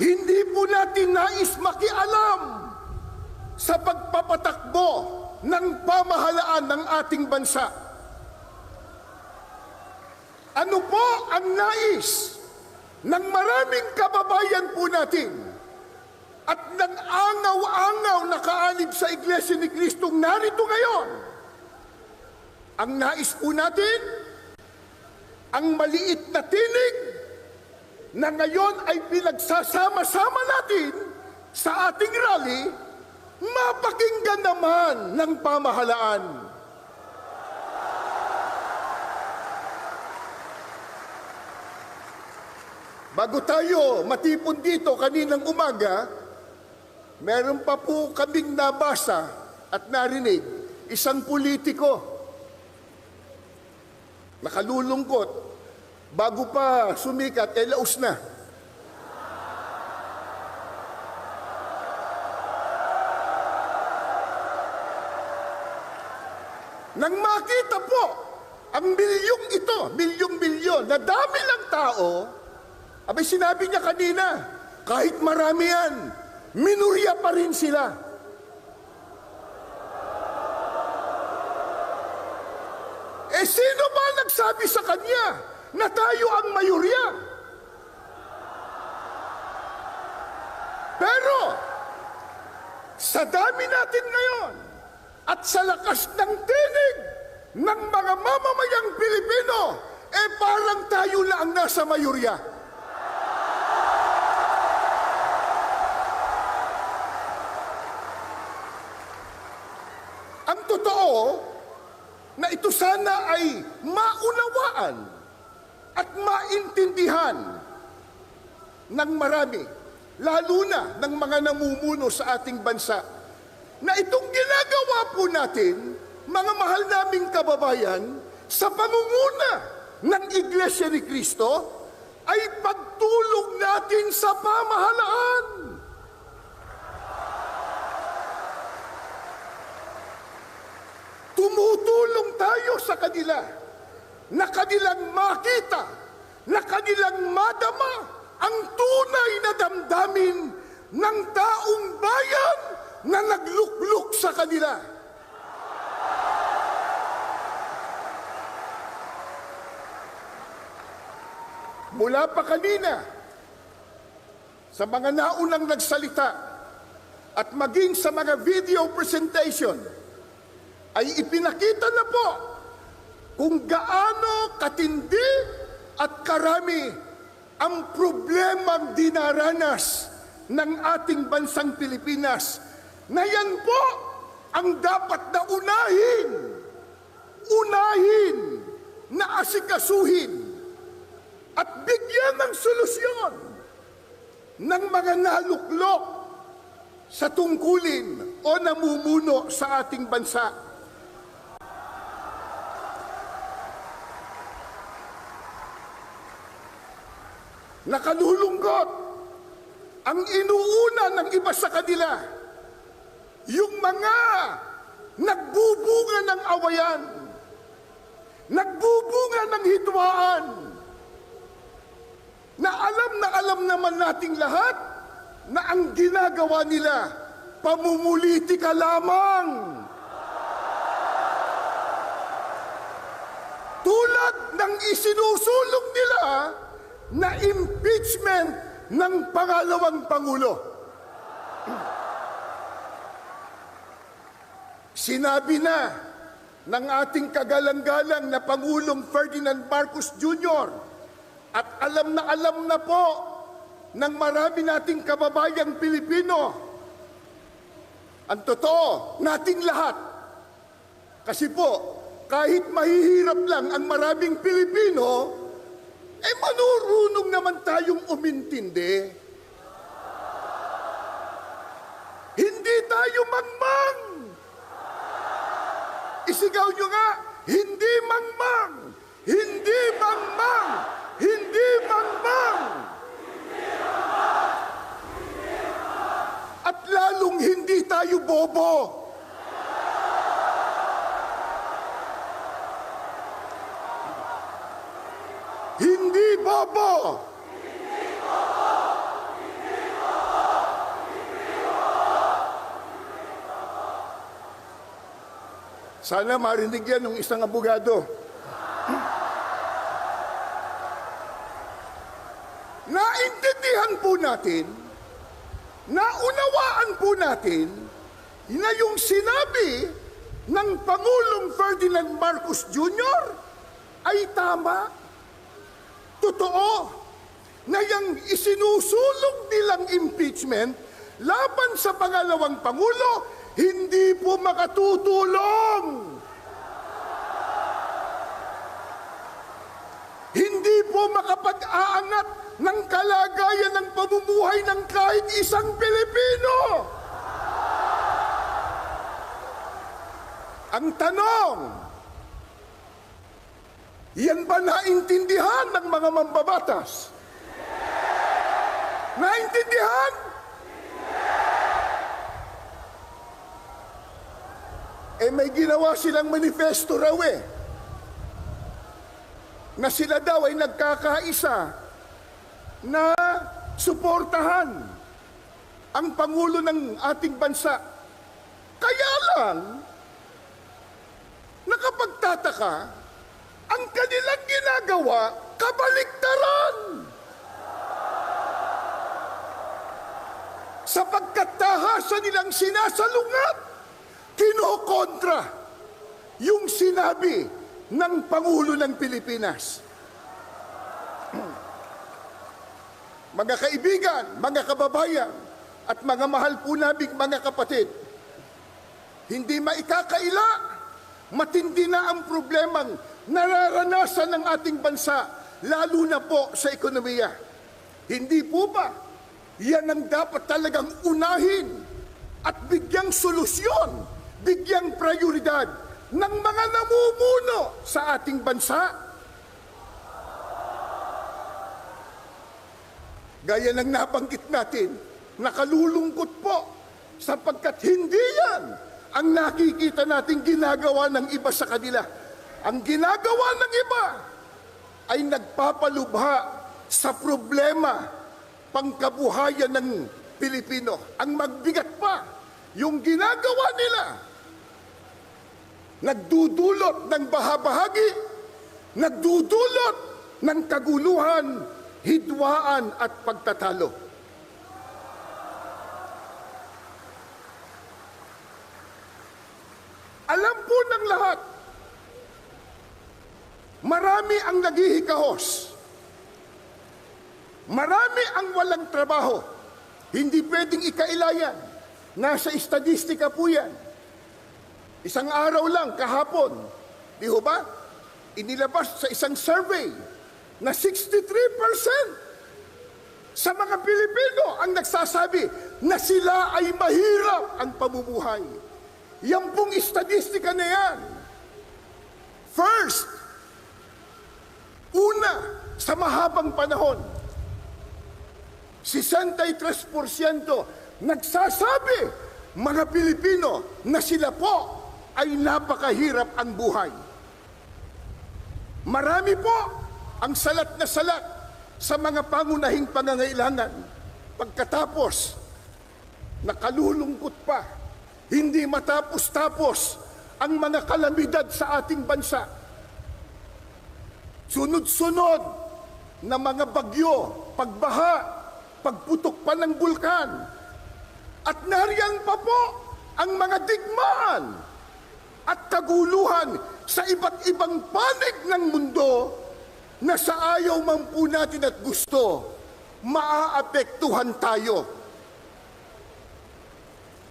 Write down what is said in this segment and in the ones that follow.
Hindi po natin nais makialam sa pagpapatakbo ng pamahalaan ng ating bansa. Ano po ang nais ng maraming kababayan po natin at ng angaw-angaw na kaalib sa Iglesia ni Kristong narito ngayon? Ang nais po natin, ang maliit na tinig na ngayon ay pinagsasama-sama natin sa ating rally, mapakinggan naman ng pamahalaan. Bago tayo matipon dito kaninang umaga, meron pa po kaming nabasa at narinig, isang politiko, nakalulungkot, bago pa sumikat, laos na. Nang makita po ang milyong ito, milyong-milyon, na dami lang tao, abay sinabi niya kanina, kahit marami yan, minurya pa rin sila. Sino ba nagsabi sa kanya na tayo ang mayorya? Pero, sa dami natin ngayon, at sa lakas ng tinig ng mga mamamayang Pilipino, parang tayo na ang nasa mayorya. Ang totoo, na ito sana ay maunawaan at maintindihan ng marami, lalo na ng mga namumuno sa ating bansa, na itong ginagawa po natin, mga mahal naming kababayan, sa pangunguna ng Iglesia ni Cristo, ay pagtulong natin sa pamahalaan. Tumutulong tayo sa kanila na kanilang makita, na kanilang madama ang tunay na damdamin ng taong bayan na naglukluk sa kanila. Mula pa kanina, sa mga naunang nagsalita at maging sa mga video presentation, ay ipinakita na po kung gaano katindi at karami ang problemang dinaranas ng ating bansang Pilipinas, na yan po ang dapat na unahin na asikasuhin at bigyan ng solusyon ng mga naluklok sa tungkulin o namumuno sa ating bansa. Nakalulungkot ang inuuna ng iba sa kanila, yung mga nagbubunga ng awayan, nagbubunga ng hidwaan, na alam naman nating lahat na ang ginagawa nila, pamumulitika lamang. Tulad ng isinusulong nila na impeachment ng pangalawang Pangulo. Sinabi na ng ating kagalang-galang na Pangulong Ferdinand Marcos Jr. at alam na po ng marami nating kababayang Pilipino, ang totoo, nating lahat. Kasi po, kahit mahihirap lang ang maraming Pilipino, manurunong naman tayong umintindi. Hindi tayo mangmang. Isigaw nyo nga, hindi mangmang, hindi mangmang, hindi mangmang. At lalong hindi tayo bobo. Hindi bobo. Sana marinig yan ng isang abogado. Naintindihan po natin, naunawaan po natin, na yung sinabi ng Pangulong Ferdinand Marcos Jr. ay tama. Totoo na yung isinusulong nilang impeachment laban sa pangalawang Pangulo, hindi po makatutulong. Hindi po makapag-aangat ng kalagayan ng pamumuhay ng kahit isang Pilipino. Ang tanong, yan ba naintindihan ng mga mambabatas? Naintindihan? May ginawa silang manifesto raw na sila daw ay nagkakaisa na suportahan ang Pangulo ng ating bansa. Kaya lang, nakapagtataka, ang kanilang ginagawa, kabaliktaran. Sa pagkatahasan nilang sinasalungat, kinokontra yung sinabi ng Pangulo ng Pilipinas. Mga kaibigan, mga kababayan, at mga mahal po naming mga kapatid, hindi maikakaila, matindi na ang problemang nararanasan ng ating bansa, lalo na po sa ekonomiya. Hindi po ba yan ang dapat talagang unahin at bigyang solusyon, bigyang prioridad ng mga namumuno sa ating bansa? Gaya ng nabanggit natin, nakalulungkot po sapagkat hindi yan ang nakikita natin ginagawa ng iba sa kanila. Ang ginagawa ng iba ay nagpapalubha sa problema pangkabuhayan ng Pilipino. Ang magbigat pa, yung ginagawa nila, nagdudulot ng bahabahagi, nagdudulot ng kaguluhan, hidwaan at pagtatalo. Alam po ng lahat, marami ang naghihikahos. Marami ang walang trabaho. Hindi pwedeng ikailayan. Nasa estadistika po yan. Isang araw lang, kahapon, di ho ba? Inilabas sa isang survey na 63% sa mga Pilipino ang nagsasabi na sila ay mahirap ang pamumuhay. Yan pong estadistika na yan. First, una, sa mahabang panahon, 63% nagsasabi, mga Pilipino, na sila po ay napakahirap ang buhay. Marami po ang salat na salat sa mga pangunahing pangangailangan. Pagkatapos, nakalulungkot pa, hindi matapos-tapos ang mga kalamidad sa ating bansa. Sunod-sunod na mga bagyo, pagbaha, pagputok pa ng bulkan. At nariyan pa po ang mga digmaan at kaguluhan sa iba't ibang panig ng mundo na sa ayaw man po natin at gusto, maaapektuhan tayo.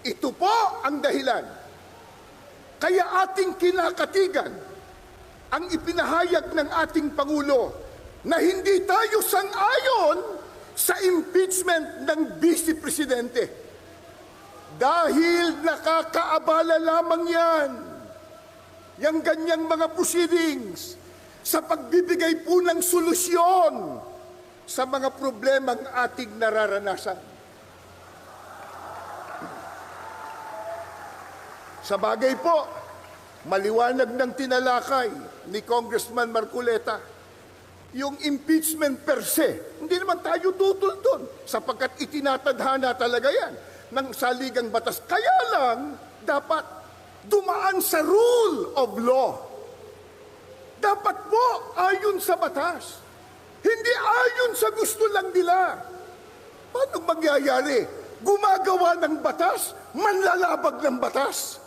Ito po ang dahilan. Kaya ating kinakatigan ang ipinahayag ng ating Pangulo na hindi tayo sang-ayon sa impeachment ng Vice Presidente. Dahil nakakaabala lamang yan, yung ganyang mga proceedings, sa pagbibigay po ng solusyon sa mga problemang ating nararanasan. Sa bagay po, maliwanag ng tinalakay ni Congressman Marcoleta, yung impeachment per se, hindi naman tayo tutol doon sapagkat itinatadhana talaga yan ng saligang batas. Kaya lang, dapat dumaan sa rule of law. Dapat po ayon sa batas. Hindi ayon sa gusto lang nila. Paano mangyayari? Gumagawa ng batas, manlalabag ng batas.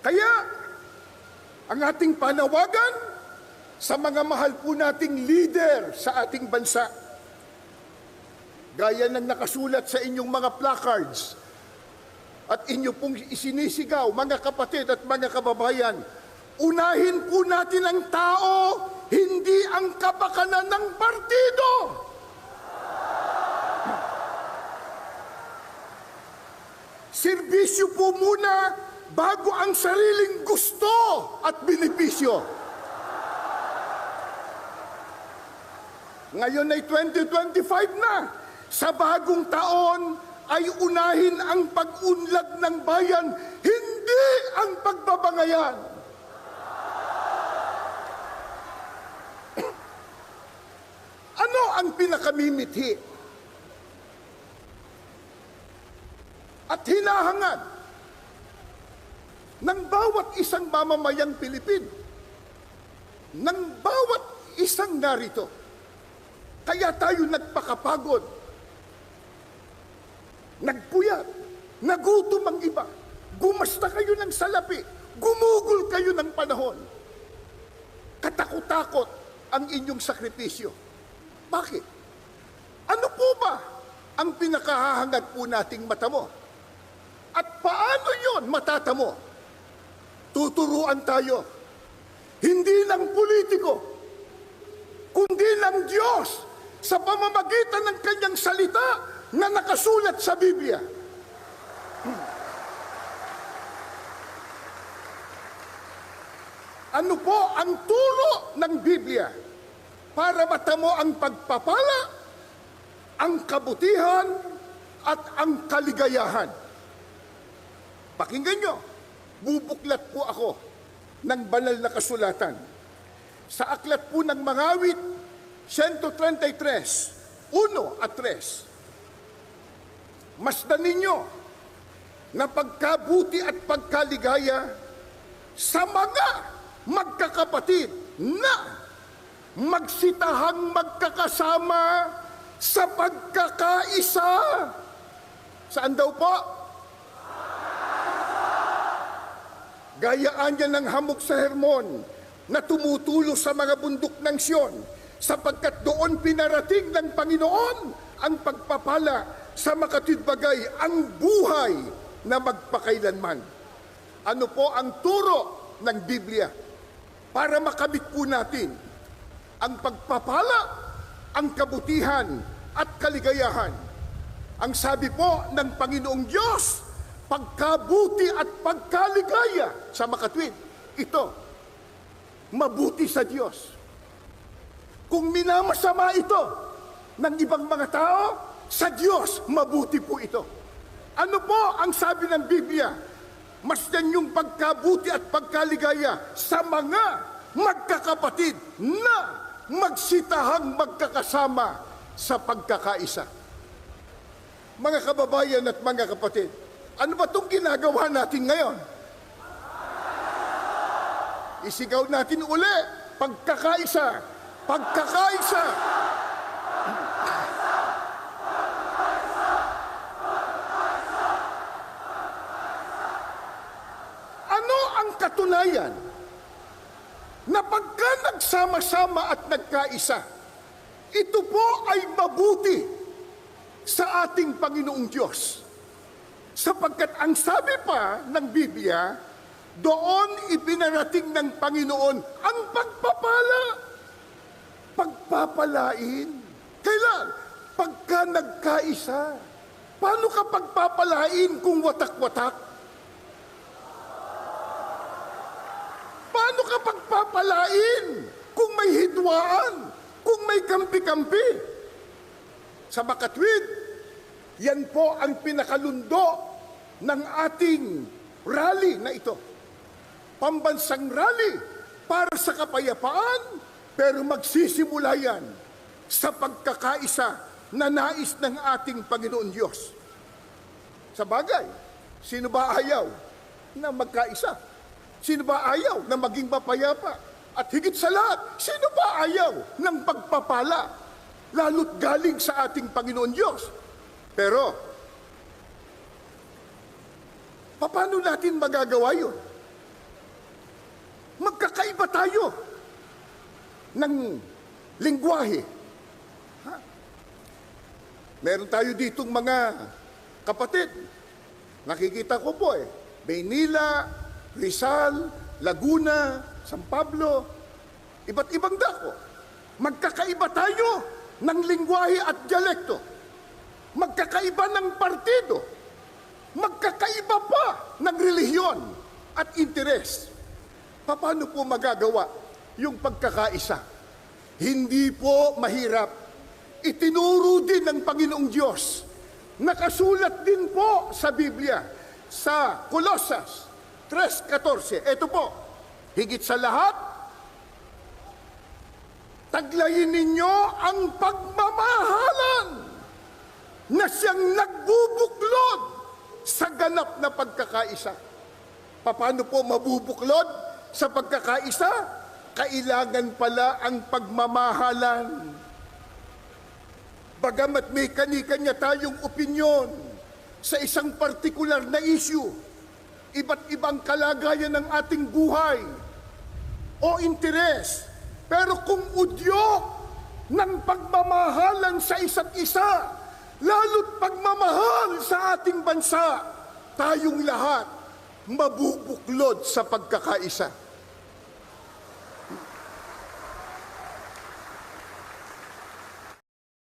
Kaya, ang ating panawagan sa mga mahal po nating leader sa ating bansa, gaya ng nakasulat sa inyong mga placards at inyo pong isinisigaw, mga kapatid at mga kababayan, unahin po natin ang tao, hindi ang kapakanan ng partido. Serbisyo po muna bago ang sariling gusto at benepisyo. Ngayon ay 2025 na. Sa bagong taon ay unahin ang pag-unlad ng bayan, hindi ang pagbabangayan. Ano ang pinakamimithi at hinahangad ng bawat isang mamamayang Pilipino, ng bawat isang narito? Kaya tayo nagpakapagod, nagpuyat, nagutom ang iba, gumasta kayo ng salapi, gumugol kayo ng panahon. Katakot-takot ang inyong sakripisyo. Bakit? Ano po ba ang pinakahahangad po nating matamo? At paano yon matatamo? Tuturuan tayo, hindi ng politiko, kundi ng Diyos sa pamamagitan ng kanyang salita na nakasulat sa Biblia. Ano po ang turo ng Biblia para matamo ang pagpapala, ang kabutihan, at ang kaligayahan? Pakinggan nyo, bubuklat po ako ng banal na kasulatan. Sa aklat po ng Mangawit, 133, 1 at 3. Masdan ninyo na pagkabuti at pagkaligaya sa mga magkakapatid na magsitahang magkakasama sa pagkakaisa. Saan daw po? Gayaan niya ng hamog sa Hermon na tumutulo sa mga bundok ng Sion, sapagkat doon pinarating ng Panginoon ang pagpapala sa makatwidbagay, ang buhay na magpakailanman. Ano po ang turo ng Biblia para makamit po natin ang pagpapala, ang kabutihan at kaligayahan? Ang sabi po ng Panginoong Diyos, pagkabuti at pagkaligaya sa makatwid, ito, mabuti sa Diyos. Kung minamasama ito ng ibang mga tao, sa Diyos, mabuti po ito. Ano po ang sabi ng Biblia? Masdan yung pagkabuti at pagkaligaya sa mga magkakapatid na magsitahang magkakasama sa pagkakaisa. Mga kababayan at mga kapatid, ano ba itong ginagawa natin ngayon? Isigaw natin uli, pagkakaisa, pagkakaisa. Ano ang katunayan na pagka nagsama-sama at nagkaisa, ito po ay mabuti sa ating Panginoong Diyos? Sapagkat ang sabi pa ng Biblia, doon ipinarating ng Panginoon ang pagpapala. Pagpapalain. Kailan? Pagka nagkaisa. Paano ka pagpapalain kung watak-watak? Paano ka pagpapalain kung may hidwaan? Kung may kampi-kampi? Sa makatwid, yan po ang pinakalundo ng ating rally na ito. Pambansang rally para sa kapayapaan, Pero magsisimula yan sa pagkakaisa na nais ng ating Panginoon Diyos. Sa bagay, sino ba ayaw na magkaisa? Sino ba ayaw na maging mapayapa? At higit sa lahat, sino ba ayaw ng pagpapala? Lalo't galing sa ating Panginoon Diyos. Pero, paano natin magagawa yun? Magkakaiba tayo ng lingwahe. Ha? Meron tayo ditong mga kapatid. Nakikita ko po Maynila, Rizal, Laguna, San Pablo, iba't ibang dako. Magkakaiba tayo ng lingwahe at dialekto. Magkakaiba ng partido. Magkakaiba pa ng relihiyon at interes. Paano po magagawa yung pagkakaisa? Hindi po mahirap. Itinuro din ng Panginoong Diyos. Nakasulat din po sa Biblia, sa Colosas 3:14. Ito po, higit sa lahat, taglayin ninyo ang pagmamahalan na siyang nagbubuklod sa ganap na pagkakaisa. Paano po mabubuklod sa pagkakaisa? Kailangan pala ang pagmamahalan. Bagamat may kani-kanya tayong opinyon sa isang partikular na issue, iba't ibang kalagayan ng ating buhay o interes, pero kung udyok ng pagmamahalan sa isa't isa, lalo't pagmamahal sa ating bansa, tayong lahat mabubuklod sa pagkakaisa.